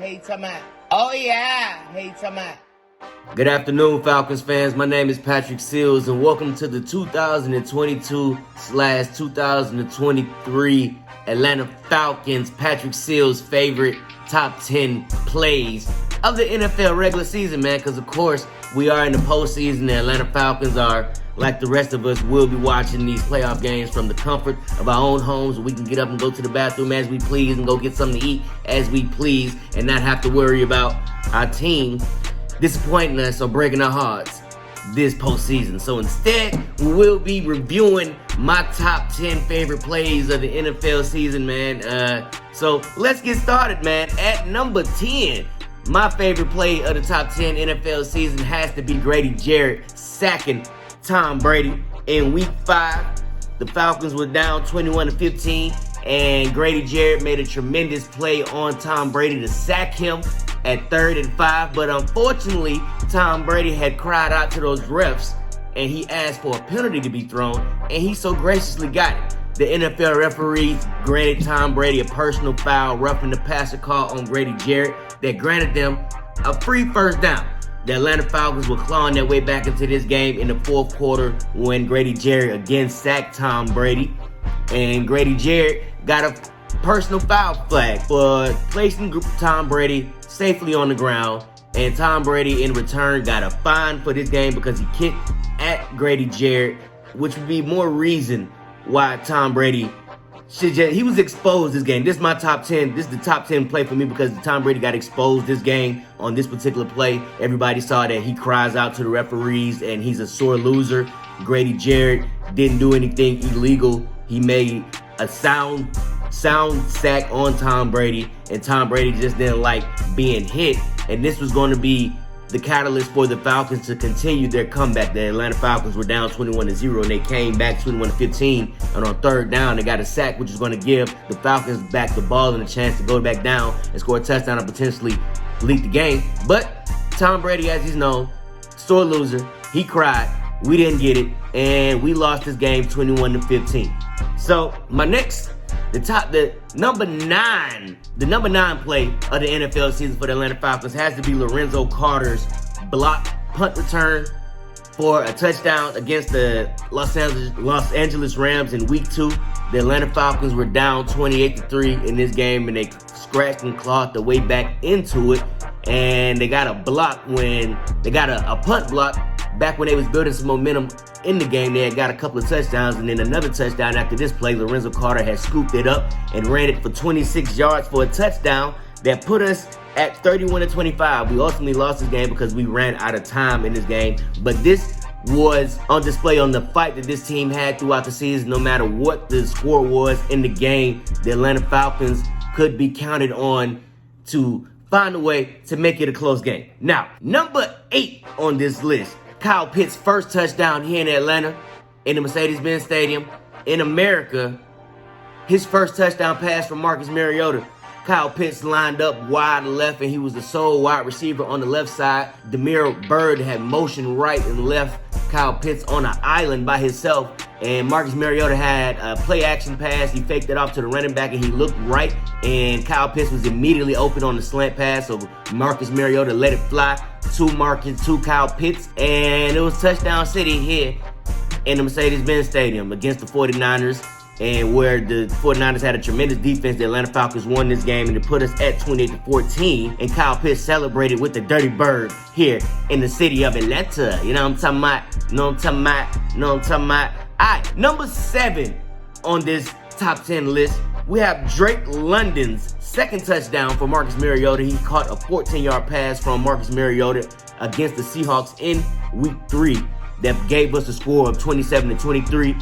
Hey, Tamat. Oh, yeah. Hey, Tamat. Good afternoon, Falcons fans. My name is Patrick Seals, and welcome to the 2022/2023 Atlanta Falcons Patrick Seals' favorite top 10 plays of the NFL regular season, man. Because, of course, we are in the postseason. The Atlanta Falcons are, like the rest of us, will be watching these playoff games from the comfort of our own homes. We can get up and go to the bathroom as we please and go get something to eat as we please and not have to worry about our team disappointing us or breaking our hearts this postseason. So instead, we will be reviewing my top 10 favorite plays of the NFL season, man. So let's get started, man. At number 10, my favorite play of the top 10 NFL season has to be Grady Jarrett sacking Tom Brady in week 5. The Falcons were down 21-15, and Grady Jarrett made a tremendous play on Tom Brady to sack him at 3rd and 5, but unfortunately, Tom Brady had cried out to those refs, and he asked for a penalty to be thrown, and he so graciously got it. The NFL referees granted Tom Brady a personal foul, roughing the passer call on Grady Jarrett that granted them a free first down. The Atlanta Falcons were clawing their way back into this game in the 4th quarter when Grady Jarrett again sacked Tom Brady, and Grady Jarrett got a personal foul flag for placing Tom Brady safely on the ground, and Tom Brady in return got a fine for this game because he kicked at Grady Jarrett, which would be more reason why Tom Brady he was exposed this game. This is my top 10. This is the top 10 play for me because Tom Brady got exposed this game on this particular play. Everybody saw that he cries out to the referees and he's a sore loser. Grady Jarrett didn't do anything illegal. He made a sound sack on Tom Brady, and Tom Brady just didn't like being hit, and this was going to be the catalyst for the Falcons to continue their comeback. The Atlanta Falcons were down 21-0, and they came back 21-15, and on 3rd down, they got a sack, which is going to give the Falcons back the ball and a chance to go back down and score a touchdown and potentially lead the game. But Tom Brady, as he's known, sore loser. He cried. We didn't get it, and we lost this game 21-15. So the number 9 play of the NFL season for the Atlanta Falcons has to be Lorenzo Carter's blocked punt return for a touchdown against the Los Angeles Rams in week 2. The Atlanta Falcons were down 28-3 in this game, and they scratched and clawed their way back into it, and they got a punt block back when they was building some momentum in the game. They had got a couple of touchdowns, and then another touchdown after this play. Lorenzo Carter had scooped it up and ran it for 26 yards for a touchdown that put us at 31-25. We ultimately lost this game because we ran out of time in this game, but this was on display on the fight that this team had throughout the season. No matter what the score was in the game, the Atlanta Falcons could be counted on to find a way to make it a close game. Now, number 8 on this list, Kyle Pitts' first touchdown here in Atlanta, in the Mercedes-Benz Stadium, in America. His first touchdown pass from Marcus Mariota. Kyle Pitts lined up wide left, and he was the sole wide receiver on the left side. Demir Bird had motion right and left Kyle Pitts on an island by himself, and Marcus Mariota had a play-action pass. He faked it off to the running back, and he looked right, and Kyle Pitts was immediately open on the slant pass, so Marcus Mariota let it fly to Kyle Pitts, and it was touchdown city here in the Mercedes-Benz Stadium against the 49ers, and where the 49ers had a tremendous defense. The Atlanta Falcons won this game, and it put us at 28-14, and Kyle Pitts celebrated with the Dirty Bird here in the city of Atlanta. You know what I'm talking about? All right, number 7 on this top 10 list, we have Drake London's second touchdown for Marcus Mariota. He caught a 14-yard pass from Marcus Mariota against the Seahawks in week 3 that gave us a score of 27-23.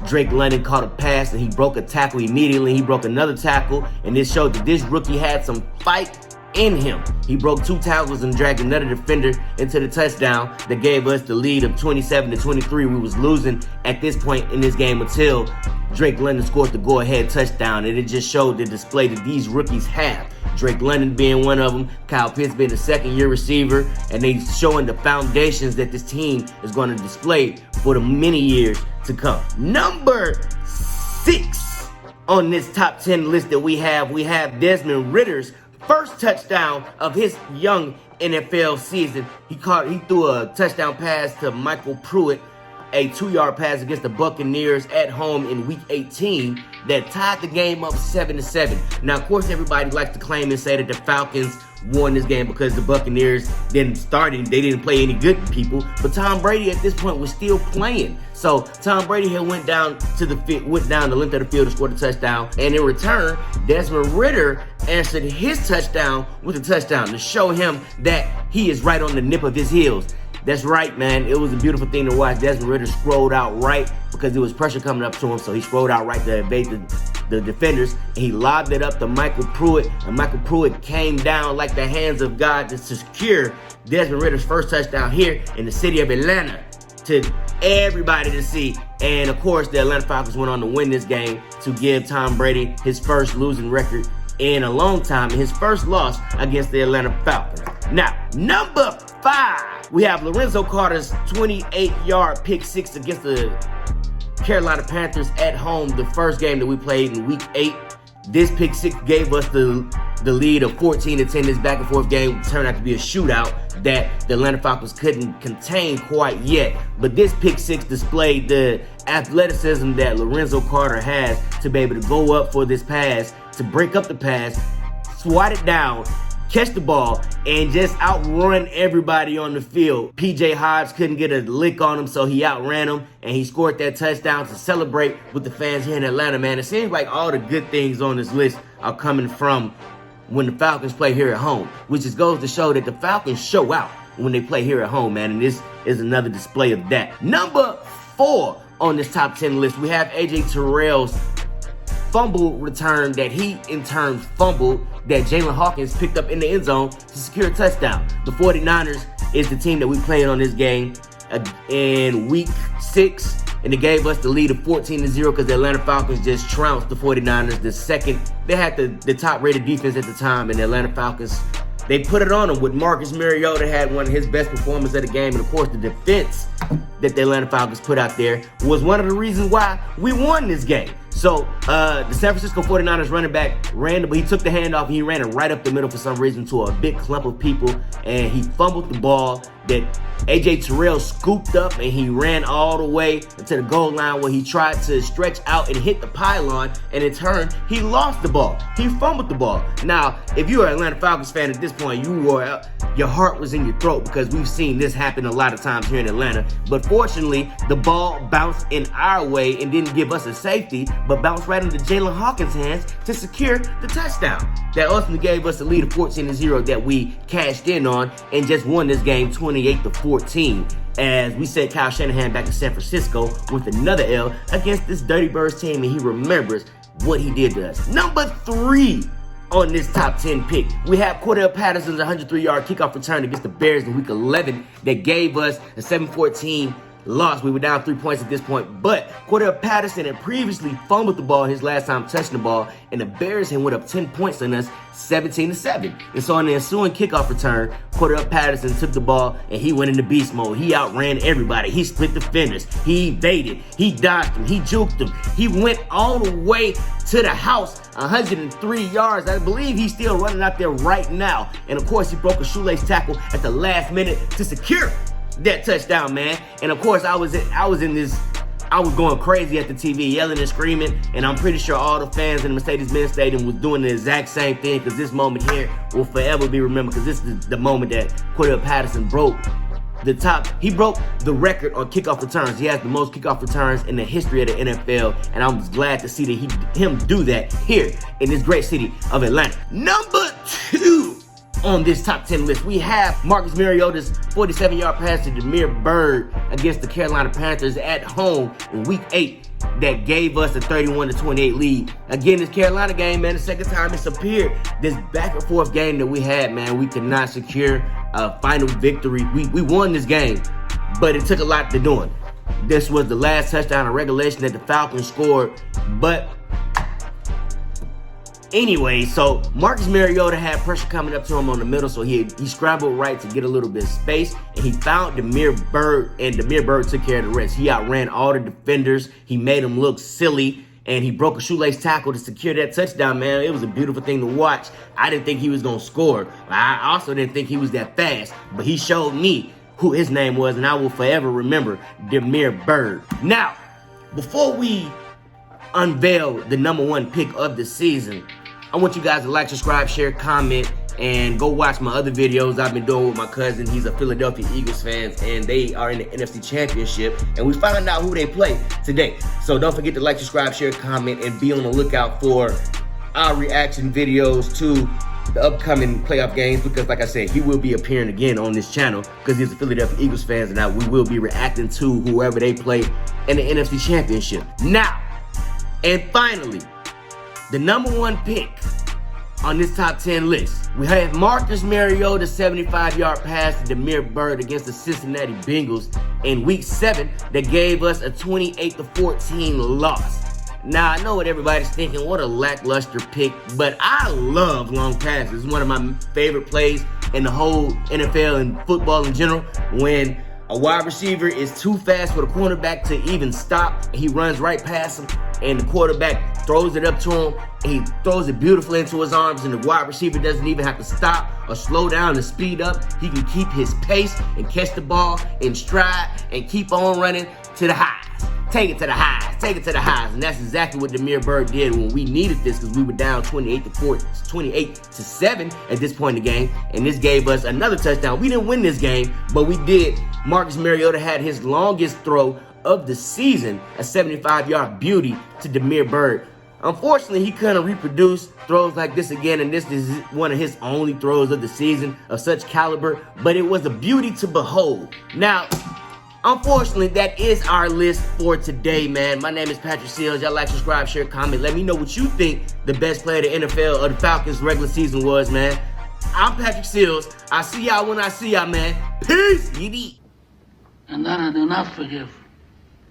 Drake London caught a pass, and he broke a tackle immediately. He broke another tackle, and this showed that this rookie had some fight in him. He broke 2 tackles and dragged another defender into the touchdown that gave us the lead of 27-23. We was losing at this point in this game until Drake London scored the go-ahead touchdown, and it just showed the display that these rookies have. Drake London being one of them, Kyle Pitts being a second-year receiver, and they showing the foundations that this team is going to display for the many years to come. Number 6 on this top 10 list that we have Desmond Ritter's first touchdown of his young NFL season. He threw a touchdown pass to Michael Pruitt, a 2-yard pass against the Buccaneers at home in Week 18 that tied the game up 7-7. Now, of course, everybody likes to claim and say that the Falcons won this game because the Buccaneers didn't start and they didn't play any good people. But Tom Brady at this point was still playing. So Tom Brady had went down the length of the field to score the touchdown. And in return, Desmond Ridder answered his touchdown with a touchdown to show him that he is right on the nip of his heels. That's right, man. It was a beautiful thing to watch. Desmond Ridder scrolled out right because there was pressure coming up to him, so he scrolled out right to evade the defenders, and he lobbed it up to Michael Pruitt, and Michael Pruitt came down like the hands of God to secure Desmond Ridder's first touchdown here in the city of Atlanta to everybody to see. And, of course, the Atlanta Falcons went on to win this game to give Tom Brady his first losing record in a long time, and his first loss against the Atlanta Falcons. Now, number 5, we have Lorenzo Carter's 28-yard pick six against the Carolina Panthers at home, the first game that we played in Week 8. This pick six gave us the lead of 14-10. This back and forth game turned out to be a shootout that the Atlanta Falcons couldn't contain quite yet. But this pick six displayed the athleticism that Lorenzo Carter has to be able to go up for this pass, to break up the pass, swat it down, catch the ball, and just outrun everybody on the field. P.J. Hobbs couldn't get a lick on him, so he outran him, and he scored that touchdown to celebrate with the fans here in Atlanta, man. It seems like all the good things on this list are coming from when the Falcons play here at home, which just goes to show that the Falcons show out when they play here at home, man, and this is another display of that. Number 4 on this top 10 list, we have A.J. Terrell's fumble return that he in turn fumbled that Jalen Hawkins picked up in the end zone to secure a touchdown. The 49ers is the team that we played on this game in Week 6, and it gave us the lead of 14-0 because the Atlanta Falcons just trounced the 49ers. They had the top-rated defense at the time, and the Atlanta Falcons, they put it on them with Marcus Mariota had one of his best performances of the game, and of course the defense that the Atlanta Falcons put out there was one of the reasons why we won this game. So the San Francisco 49ers running back he took the handoff and he ran it right up the middle for some reason to a big clump of people, and he fumbled the ball that A.J. Terrell scooped up, and he ran all the way to the goal line where he tried to stretch out and hit the pylon, and in turn, he lost the ball. He fumbled the ball. Now, if you're an Atlanta Falcons fan at this point, your heart was in your throat because we've seen this happen a lot of times here in Atlanta. But fortunately, the ball bounced in our way and didn't give us a safety, but bounced right into Jalen Hawkins' hands to secure the touchdown. That ultimately gave us a lead of 14-0 that we cashed in on and just won this game 28-14. As we sent Kyle Shanahan back to San Francisco with another L against this Dirty Birds team, and he remembers what he did to us. Number 3 on this top 10 pick, we have Cordell Patterson's 103-yard kickoff return against the Bears in Week 11 that gave us a 7-14 loss. We were down 3 points at this point, but Cordell Patterson had previously fumbled the ball his last time touching the ball, and the Bears had went up 10 points on us, 17-7. And so on the ensuing kickoff return, Cordell Patterson took the ball and he went into beast mode. He outran everybody. He split defenders. He evaded. He dodged him. He juked him. He went all the way to the house, 103 yards. I believe he's still running out there right now. And of course, he broke a shoelace tackle at the last minute to secure that touchdown, man. And of course, I was going crazy at the TV, yelling and screaming, and I'm pretty sure all the fans in the Mercedes-Benz Stadium was doing the exact same thing, because this moment here will forever be remembered, because this is the moment that Cordell Patterson broke the record on kickoff returns. He has the most kickoff returns in the history of the NFL, and I'm glad to see him do that here in this great city of Atlanta. Number 2 on this top 10 list, we have Marcus Mariota's 47-yard pass to Damiere Byrd against the Carolina Panthers at home in Week 8 that gave us a 31-28 lead. Again, this Carolina game, man, the second time it's appeared. This back and forth game that we had, man, we could not secure a final victory. We won this game, but it took a lot to do it. This was the last touchdown of regulation that the Falcons scored, but anyway, so Marcus Mariota had pressure coming up to him on the middle, so he scrambled right to get a little bit of space, and he found Damiere Byrd, and Damiere Byrd took care of the rest. He outran all the defenders. He made them look silly, and he broke a shoelace tackle to secure that touchdown, man. It was a beautiful thing to watch. I didn't think he was going to score. I also didn't think he was that fast, but he showed me who his name was, and I will forever remember Damiere Byrd. Now, before we unveil the #1 pick of the season, I want you guys to like, subscribe, share, comment, and go watch my other videos I've been doing with my cousin. He's a Philadelphia Eagles fan, and they are in the NFC Championship, and we found out who they play today. So don't forget to like, subscribe, share, comment, and be on the lookout for our reaction videos to the upcoming playoff games, because like I said, he will be appearing again on this channel because he's a Philadelphia Eagles fan, and we will be reacting to whoever they play in the NFC Championship. Now, and finally, the #1 pick on this top 10 list, we have Marcus Mariota 75-yard pass to Damiere Byrd against the Cincinnati Bengals in Week 7 that gave us a 28-14 loss. Now, I know what everybody's thinking, what a lackluster pick, but I love long passes. It's one of my favorite plays in the whole NFL and football in general. When a wide receiver is too fast for the cornerback to even stop, he runs right past him, and the quarterback throws it up to him, and he throws it beautifully into his arms, and the wide receiver doesn't even have to stop or slow down to speed up. He can keep his pace and catch the ball in stride and keep on running to the highs. Take it to the highs, take it to the highs. And that's exactly what Damiere Byrd did when we needed this, because we were down 28-7 at this point in the game. And this gave us another touchdown. We didn't win this game, but we did. Marcus Mariota had his longest throw of the season, a 75-yard beauty to Damiere Byrd. Unfortunately, he couldn't reproduce throws like this again, and this is one of his only throws of the season of such caliber, but it was a beauty to behold. Now, unfortunately, that is our list for today, man. My name is Patrick Seals. Y'all like, subscribe, share, comment. Let me know what you think the best player of the NFL or the Falcons regular season was, man. I'm Patrick Seals. I see y'all when I see y'all, man. Peace. And that I do not forgive.